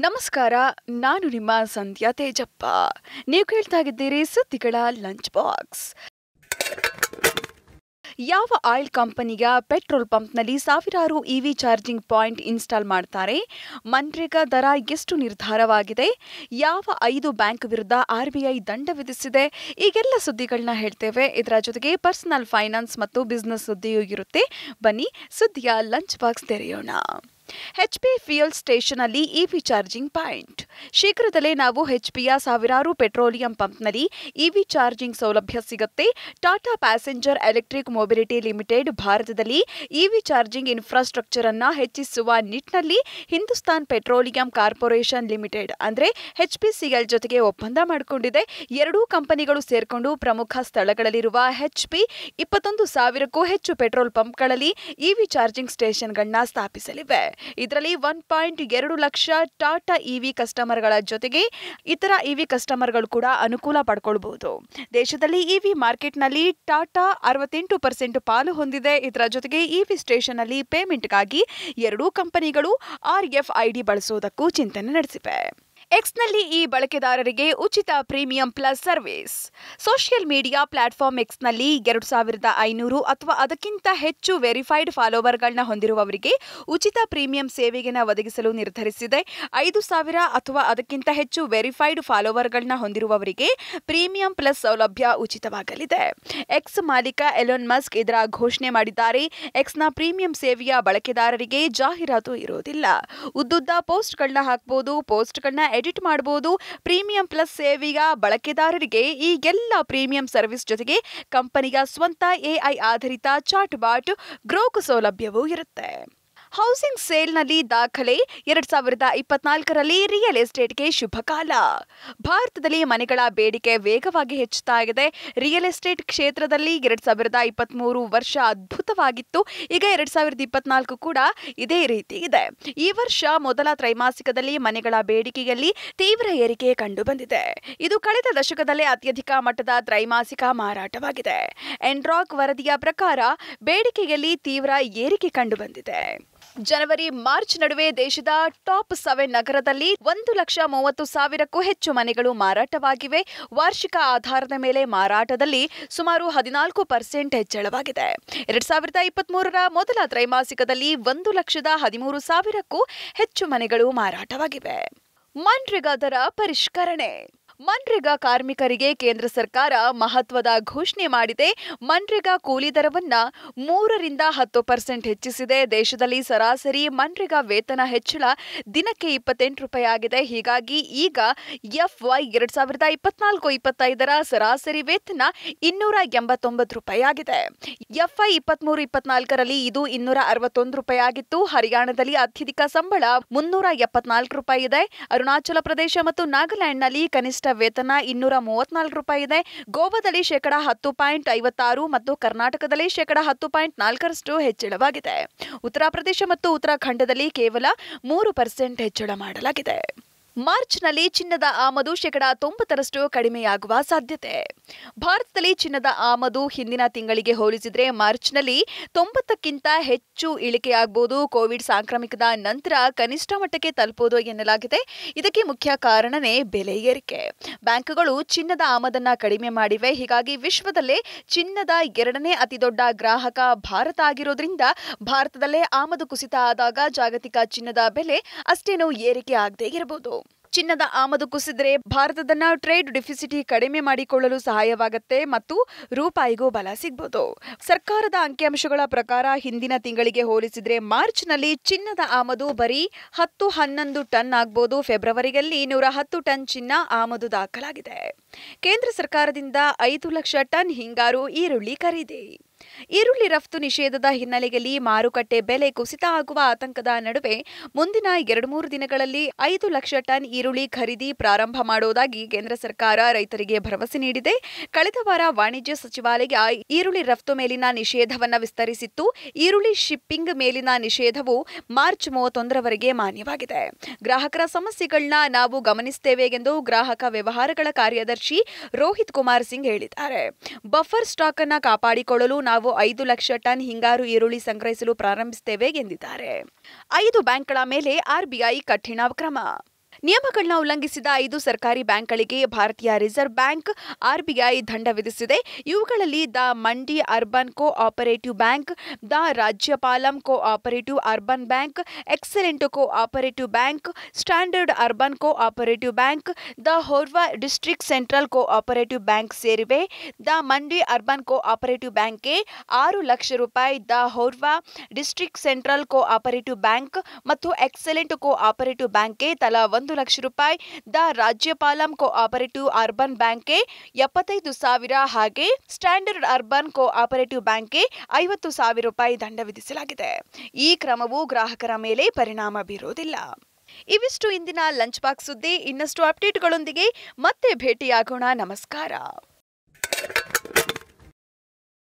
ನಮಸ್ಕಾರ, ನಾನು ನಿಮ್ಮ ಸಂಧ್ಯಾ ತೇಜಪ್ಪ. ನೀವು ಕೇಳ್ತಾ ಇದ್ದೀರಿ ಸುದ್ದಿಗಳ ಲಂಚ್ ಬಾಕ್ಸ್. ಯಾವ ಆಯಿಲ್ ಕಂಪನಿಯ ಪೆಟ್ರೋಲ್ ಪಂಪ್ನಲ್ಲಿ ಸಾವಿರಾರು ಇವಿ ಚಾರ್ಜಿಂಗ್ ಪಾಯಿಂಟ್ ಇನ್ಸ್ಟಾಲ್ ಮಾಡ್ತಾರೆ? ಮನ್ರೇಗಾ ದರ ಎಷ್ಟು ನಿರ್ಧಾರವಾಗಿದೆ? ಯಾವ 5 ಬ್ಯಾಂಕ್ ವಿರುದ್ಧ ಆರ್ಬಿಐ ದಂಡ ವಿಧಿಸಿದೆ? ಈಗೆಲ್ಲ ಸುದ್ದಿಗಳನ್ನ ಹೇಳ್ತೇವೆ. ಇದರ ಜೊತೆಗೆ ಪರ್ಸನಲ್ ಫೈನಾನ್ಸ್ ಮತ್ತು ಬಿಸ್ನೆಸ್ ಸುದ್ದಿಯೂ ಇರುತ್ತೆ. ಬನ್ನಿ ಸುದ್ದಿಯ ಲಂಚ್ ಬಾಕ್ಸ್ ತೆರೆಯೋಣ. ಎಚ್ಪಿ ಫ್ಯೂಯಲ್ ಸ್ಟೇಷನ್ ಅಲ್ಲಿ ಇವಿ ಚಾರ್ಜಿಂಗ್ ಪಾಯಿಂಟ್. ಶೀಘ್ರದಲ್ಲೇ ನಾವು ಎಚ್ಪಿಯ ಸಾವಿರಾರು ಪೆಟ್ರೋಲಿಯಂ ಪಂಪ್ನಲ್ಲಿ ಇವಿ ಚಾರ್ಜಿಂಗ್ ಸೌಲಭ್ಯ ಸಿಗುತ್ತೆ. Tata passenger electric mobility limited ಭಾರತದಲ್ಲಿ ಇವಿ ಚಾರ್ಜಿಂಗ್ ಇನ್ಫ್ರಾಸ್ಟ್ರಕ್ಚರ್ ಅನ್ನ ಹೆಚ್ಚಿಸುವ ನಿಟ್ಟಿನಲ್ಲಿ ಹಿಂದೂಸ್ತಾನ್ ಪೆಟ್ರೋಲಿಯಂ ಕಾರ್ಪೊರೇಷನ್ ಲಿಮಿಟೆಡ್ ಅಂದ್ರೆ ಎಚ್ಪಿಸಿಎಲ್ ಜೊತೆಗೆ ಒಪ್ಪಂದ ಮಾಡಿಕೊಂಡಿದೆ. ಎರಡೂ ಕಂಪನಿಗಳು ಸೇರ್ಕೊಂಡು ಪ್ರಮುಖ ಸ್ಥಳಗಳಲ್ಲಿರುವ ಎಚ್ಪಿ 21,000ಕ್ಕೂ ಹೆಚ್ಚು ಪೆಟ್ರೋಲ್ ಪಂಪ್ಗಳಲ್ಲಿ ಇವಿ ಚಾರ್ಜಿಂಗ್ ಸ್ಟೇಷನ್ಗಳನ್ನ ಸ್ಥಾಪಿಸಲಿವೆ. ಇದರಲ್ಲಿ 1.2 ಲಕ್ಷ ಟಾಟಾ ಇವಿ ಕಸ್ಟಮರ್ಗಳ ಜೊತೆಗೆ ಇತರ ಇವಿ ಕಸ್ಟಮರ್ಗಳು ಕೂಡ ಅನುಕೂಲ ಪಡ್ಕೊಳ್ಬಹುದು. ದೇಶದಲ್ಲಿ ಇವಿ ಮಾರ್ಕೆಟ್ನಲ್ಲಿ ಟಾಟಾ 68% ಪಾಲು ಹೊಂದಿದೆ. ಇದರ ಜೊತೆಗೆ ಇವಿ ಸ್ಟೇಷನ್ ಅಲ್ಲಿ ಪೇಮೆಂಟ್ಗಾಗಿ ಎರಡೂ ಕಂಪನಿಗಳು RFID ಬಳಸುವುದಕ್ಕೂ ಚಿಂತನೆ ನಡೆಸಿವೆ. ಎಕ್ಸ್ನಲ್ಲಿ ಈ ಬಳಕೆದಾರರಿಗೆ ಉಚಿತ premium plus service. Social media platform ಎಕ್ಸ್ನಲ್ಲಿ 2,500 ಅಥವಾ ಅದಕ್ಕಿಂತ ಹೆಚ್ಚು ವೆರಿಫೈಡ್ ಫಾಲೋವರ್ಗಳನ್ನ ಹೊಂದಿರುವವರಿಗೆ ಉಚಿತ ಪ್ರೀಮಿಯಂ ಸೇವೆಯನ್ನು ಒದಗಿಸಲು ನಿರ್ಧರಿಸಿದೆ. 5,000 ಅಥವಾ ಅದಕ್ಕಿಂತ ಹೆಚ್ಚು ವೆರಿಫೈಡ್ ಫಾಲೋವರ್ಗಳನ್ನ ಹೊಂದಿರುವವರಿಗೆ ಪ್ರೀಮಿಯಂ ಪ್ಲಸ್ ಸೌಲಭ್ಯ ಉಚಿತವಾಗಲಿದೆ. ಎಕ್ಸ್ ಮಾಲೀಕ ಎಲೋನ್ ಮಸ್ಕ್ ಇದರ ಘೋಷಣೆ ಮಾಡಿದ್ದಾರೆ. ಎಕ್ಸ್ನ ಪ್ರೀಮಿಯಂ ಸೇವೆಯ ಬಳಕೆದಾರರಿಗೆ ಜಾಹೀರಾತು ಇರೋದಿಲ್ಲ. ಉದ್ದುದ್ದ ಪೋಸ್ಟ್ಗಳನ್ನ ಹಾಕಬಹುದು, ಪೋಸ್ಟ್ಗಳನ್ನ ಎಡಿಟ್ ಮಾಡಬಹುದು. ಪ್ರೀಮಿಯಂ ಪ್ಲಸ್ ಸೇವೆಯ ಬಳಕೆದಾರರಿಗೆ ಈ ಎಲ್ಲ ಪ್ರೀಮಿಯಂ ಸರ್ವಿಸ್ ಜೊತೆಗೆ ಕಂಪನಿಯ ಸ್ವಂತ AI ಆಧಾರಿತ ಚಾಟ್ ಬಾಟ್ ಗ್ರೋಕ್ ಸೌಲಭ್ಯವೂ ಇರುತ್ತೆ. ಹೌಸಿಂಗ್ ಸೇಲ್ನಲ್ಲಿ ದಾಖಲೆ. 2024ರಲ್ಲಿ ರಿಯಲ್ ಎಸ್ಟೇಟ್ಗೆ ಶುಭ ಕಾಲ. ಭಾರತದಲ್ಲಿ ಮನೆಗಳ ಬೇಡಿಕೆ ವೇಗವಾಗಿ ಹೆಚ್ಚುತ್ತಾ ಇದೆ. ರಿಯಲ್ ಎಸ್ಟೇಟ್ ಕ್ಷೇತ್ರದಲ್ಲಿ 2023 ವರ್ಷ ಅದ್ಭುತವಾಗಿತ್ತು. ಈಗ 2024 ಕೂಡ ಇದೇ ರೀತಿ ಇದೆ. ಈ ವರ್ಷ ಮೊದಲ ತ್ರೈಮಾಸಿಕದಲ್ಲಿ ಮನೆಗಳ ಬೇಡಿಕೆಯಲ್ಲಿ ತೀವ್ರ ಏರಿಕೆ ಕಂಡುಬಂದಿದೆ. ಇದು ಕಳೆದ ದಶಕದಲ್ಲೇ ಅತ್ಯಧಿಕ ಮಟ್ಟದ ತ್ರೈಮಾಸಿಕ ಮಾರಾಟವಾಗಿದೆ. ಎನ್ರಾಕ್ ವರದಿಯ ಪ್ರಕಾರ ಬೇಡಿಕೆಯಲ್ಲಿ ತೀವ್ರ ಏರಿಕೆ ಕಂಡುಬಂದಿದೆ. ಜನವರಿ-ಮಾರ್ಚ್ ನಡುವೆ ದೇಶದ ಟಾಪ್ 7 ನಗರದಲ್ಲಿ 1,30,000ಕ್ಕೂ ಹೆಚ್ಚು ಮನೆಗಳು ಮಾರಾಟವಾಗಿವೆ. ವಾರ್ಷಿಕ ಆಧಾರದ ಮೇಲೆ ಮಾರಾಟದಲ್ಲಿ ಸುಮಾರು 14% ಹೆಚ್ಚಳವಾಗಿದೆ. 2023ರ ಮೊದಲ ತ್ರೈಮಾಸಿಕದಲ್ಲಿ 1,13,000ಕ್ಕೂ ಹೆಚ್ಚು ಮನೆಗಳು ಮಾರಾಟವಾಗಿವೆ. ಮನ್ರೇಗಾ ದರ ಪರಿಷ್ಕರಣೆ. ಮನ್ರೇಗಾ ಕಾರ್ಮಿಕರಿಗೆ ಕೇಂದ್ರ ಸರ್ಕಾರ ಮಹತ್ವದ ಘೋಷಣೆ ಮಾಡಿದೆ. ಮನ್ರೇಗಾ ಕೂಲಿ ದರವನ್ನ 3ರಿಂದ 10% ಹೆಚ್ಚಿಸಿದೆ. ದೇಶದಲ್ಲಿ ಸರಾಸರಿ ಮನ್ರೇಗಾ ವೇತನ ಹೆಚ್ಚಳ ದಿನಕ್ಕೆ 28 ರೂಪಾಯಿ ಆಗಿದೆ. ಹೀಗಾಗಿ ಈಗ FY 2024-25ರ ಸರಾಸರಿ ವೇತನ 289 ರೂಪಾಯಿ ಆಗಿದೆ. FY 23-24ರಲ್ಲಿ ಇದು 261 ರೂಪಾಯಿ ಆಗಿತ್ತು. ಹರಿಯಾಣದಲ್ಲಿ ಅತ್ಯಧಿಕ ಸಂಬಳ 374 ರೂಪಾಯಿ ಇದೆ. ಅರುಣಾಚಲ ಪ್ರದೇಶ ಮತ್ತು ನಾಗಾಲ್ಯಾಂಡ್ನಲ್ಲಿ ಕನಿಷ್ಠ ವೇತನ 234 ರೂಪಾಯಿ ಇದೆ. ಗೋವಾದಲ್ಲಿ 10.56 ಮತ್ತು ಕರ್ನಾಟಕದಲ್ಲಿ 10.4% ಹೆಚ್ಚಳವಾಗಿದೆ. ಉತ್ತರ ಪ್ರದೇಶ ಮತ್ತು ಉತ್ತರಾಖಂಡದಲ್ಲಿ ಕೇವಲ 3% ಹೆಚ್ಚಳ ಮಾಡಲಾಗಿದೆ. ಮಾರ್ಚ್ನಲ್ಲಿ ಚಿನ್ನದ ಆಮದು 90% ಕಡಿಮೆಯಾಗುವ ಸಾಧ್ಯತೆ. ಭಾರತದಲ್ಲಿ ಚಿನ್ನದ ಆಮದು ಹಿಂದಿನ ತಿಂಗಳಿಗೆ ಹೋಲಿಸಿದರೆ ಮಾರ್ಚ್ನಲ್ಲಿ 90ಕ್ಕಿಂತ ಹೆಚ್ಚು ಇಳಿಕೆಯಾಗಬಹುದು. ಕೋವಿಡ್ ಸಾಂಕ್ರಾಮಿಕದ ನಂತರ ಕನಿಷ್ಠ ಮಟ್ಟಕ್ಕೆ ತಲುಪುವುದು ಎನ್ನಲಾಗಿದೆ. ಇದಕ್ಕೆ ಮುಖ್ಯ ಕಾರಣನೇ ಬೆಲೆ ಏರಿಕೆ. ಬ್ಯಾಂಕ್ಗಳು ಚಿನ್ನದ ಆಮದನ್ನ ಕಡಿಮೆ ಮಾಡಿವೆ. ಹೀಗಾಗಿ ವಿಶ್ವದಲ್ಲೇ ಚಿನ್ನದ 2ನೇ ಅತಿದೊಡ್ಡ ಗ್ರಾಹಕ ಭಾರತ ಆಗಿರೋದ್ರಿಂದ ಭಾರತದಲ್ಲೇ ಆಮದು ಕುಸಿತ ಆದಾಗ ಜಾಗತಿಕ ಚಿನ್ನದ ಬೆಲೆ ಅಷ್ಟೇನೂ ಏರಿಕೆ ಆಗದೇ ಇರಬಹುದು. ಚಿನ್ನದ ಆಮದು ಕುಸಿದರೆ ಭಾರತದನ್ನ ಟ್ರೇಡ್ ಡೆಫಿಸಿಟ್ ಕಡಿಮೆ ಮಾಡಿಕೊಳ್ಳಲು ಸಹಾಯವಾಗುತ್ತೆ ಮತ್ತು ರೂಪಾಯಿಗೂ ಬಲ ಸಿಗಬಹುದು. ಸರ್ಕಾರದ ಅಂಕಿಅಂಶಗಳ ಪ್ರಕಾರ ಹಿಂದಿನ ತಿಂಗಳಿಗೆ ಹೋಲಿಸಿದರೆ ಮಾರ್ಚ್ನಲ್ಲಿ ಚಿನ್ನದ ಆಮದು ಬರೀ 10-11 ಟನ್ ಆಗಬಹುದು. ಫೆಬ್ರವರಿಯಲ್ಲಿ 110 ಟನ್ ಚಿನ್ನ ಆಮದು ದಾಖಲಾಗಿದೆ. ಕೇಂದ್ರ ಸರ್ಕಾರದಿಂದ 5 ಲಕ್ಷ ಟನ್ ಹಿಂಗಾರು ಈರುಳ್ಳಿ ಖರೀದಿ. ಈರುಳ್ಳಿ ರಫ್ತು ನಿಷೇಧದ ಹಿನ್ನೆಲೆಯಲ್ಲಿ ಮಾರುಕಟ್ಟೆ ಬೆಲೆ ಕುಸಿತ ಆಗುವ ಆತಂಕದ ನಡುವೆ ಮುಂದಿನ 2-3 ದಿನಗಳಲ್ಲಿ 5 ಲಕ್ಷ ಟನ್ ಈರುಳ್ಳಿ ಖರೀದಿ ಪ್ರಾರಂಭ ಮಾಡುವುದಾಗಿ ಕೇಂದ್ರ ಸರ್ಕಾರ ರೈತರಿಗೆ ಭರವಸೆ ನೀಡಿದೆ. ಕಳೆದ ವಾರ ವಾಣಿಜ್ಯ ಸಚಿವಾಲಯ ಈರುಳ್ಳಿ ರಫ್ತು ಮೇಲಿನ ನಿಷೇಧವನ್ನು ವಿಸ್ತರಿಸಿತ್ತು. ಈರುಳ್ಳಿ ಶಿಪ್ಪಿಂಗ್ ಮೇಲಿನ ನಿಷೇಧವು ಮಾರ್ಚ್ 31ರವರೆಗೆ ಮಾನ್ಯವಾಗಿದೆ. ಗ್ರಾಹಕರ ಸಮಸ್ಯೆಗಳನ್ನ ನಾವು ಗಮನಿಸುತ್ತೇವೆ ಎಂದು ಗ್ರಾಹಕ ವ್ಯವಹಾರಗಳ ಕಾರ್ಯದರ್ಶಿ ರೋಹಿತ್ ಕುಮಾರ್ ಸಿಂಗ್ ಹೇಳಿದ್ದಾರೆ. ಬಫರ್ ಸ್ಟಾಕ್ ಅನ್ನು ಕಾಪಾಡಿಕೊಳ್ಳಲು ನಾವು 5 ಲಕ್ಷ ಟನ್ ಹಿಂಗಾರು ಈರುಳ್ಳಿ ಸಂಗ್ರಹಿಸಲು ಪ್ರಾರಂಭಿಸುತ್ತೇವೆ ಎಂದಿದ್ದಾರೆ. 5 ಬ್ಯಾಂಕ್ಗಳ ಮೇಲೆ RBI ಕಠಿಣ ಕ್ರಮ. ನಿಯಮಗಳನ್ನ ಉಲ್ಲಂಘಿಸಿದ 5 ಸರ್ಕಾರಿ ಬ್ಯಾಂಕ್ಗಳಿಗೆ ಭಾರತೀಯ ರಿಸರ್ವ್ ಬ್ಯಾಂಕ್ ಆರ್ಬಿಐ ದಂಡ ವಿಧಿಸಿದೆ. ಇವುಗಳಲ್ಲಿ the Mandi urban cooperative bank, the Rajyapalam cooperative urban bank, excellent cooperative bank, standard urban cooperative bank, the Horwa district central cooperative bank ಸೇರಿವೆ. The Mandi urban cooperative ಬ್ಯಾಂಕ್ಗೆ 6 ಲಕ್ಷ ರೂಪಾಯಿ, the Horwa district central cooperative bank ಮತ್ತು excellent cooperative ಬ್ಯಾಂಕ್ಗೆ ತಲಾ 1 ಲಕ್ಷ ರೂಪಾಯಿ, the Rajyapalam cooperative urban ಬ್ಯಾಂಕ್ಗೆ 75,000 ಹಾಗೆ standard urban cooperative ಬ್ಯಾಂಕ್ಗೆ 50,000 ರೂಪಾಯಿ ದಂಡ ವಿಧಿಸಲಾಗಿದೆ. ಈ ಕ್ರಮವು ಗ್ರಾಹಕರ ಮೇಲೆ ಪರಿಣಾಮ ಬೀರುವುದಿಲ್ಲ. ಇವಿಷ್ಟು ಇಂದಿನ ಲಂಚ್ ಬಾಕ್ಸ್ ಸುದ್ದಿ. ಇನ್ನಷ್ಟು ಅಪ್ಡೇಟ್ಗಳೊಂದಿಗೆ ಮತ್ತೆ ಭೇಟಿಯಾಗೋಣ. ನಮಸ್ಕಾರ.